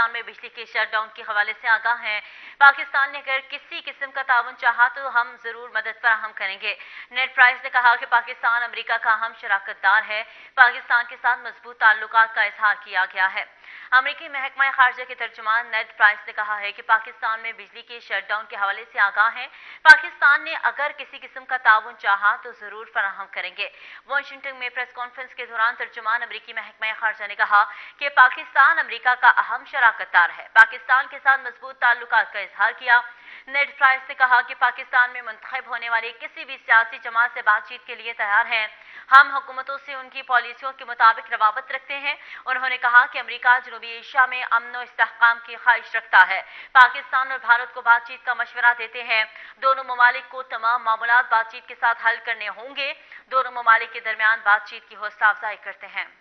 पाकिस्तान में बिजली के शटडाउन के हवाले से आगाह हैं। पाकिस्तान ने अगर किसी किस्म का ताउन चाहा तो हम जरूर मदद फराहम करेंगे। नेड प्राइस ने कहा कि पाकिस्तान अमेरिका का अहम शराकतदार है। पाकिस्तान के साथ मजबूत ताल्लुकात का इजहार किया गया है। अमेरिकी महकमा खारजा के तर्जुमान नेड प्राइस ने कहा है कि पाकिस्तान में बिजली के शटडाउन के हवाले से आगाह हैं। पाकिस्तान ने अगर किसी किस्म का ताउन चाहा तो जरूर फराहम करेंगे। वाशिंगटन में प्रेस कॉन्फ्रेंस के दौरान तर्जुमान अमेरिकी महकमा खारजा ने कहा कि पाकिस्तान अमेरिका का अहम शराकतदार है। पाकिस्तान के साथ मजबूत ताल्लुकात का इजहार किया। नेड प्राइस ने कहा कि पाकिस्तान में मुंतखब होने वाली किसी भी सियासी जमात से बातचीत के लिए तैयार हैं। हम हुकूमतों से उनकी पॉलिसियों के मुताबिक रवाबत रखते हैं। उन्होंने कहा कि अमेरिका जनूबी एशिया में अमन और इस्तेहकाम की ख्वाहिश रखता है। पाकिस्तान और भारत को बातचीत का मशवरा देते हैं। दोनों ममालिक को तमाम मामलात बातचीत के साथ हल करने होंगे। दोनों ममालिक के दरमियान बातचीत की हौसला अफजाई करते हैं।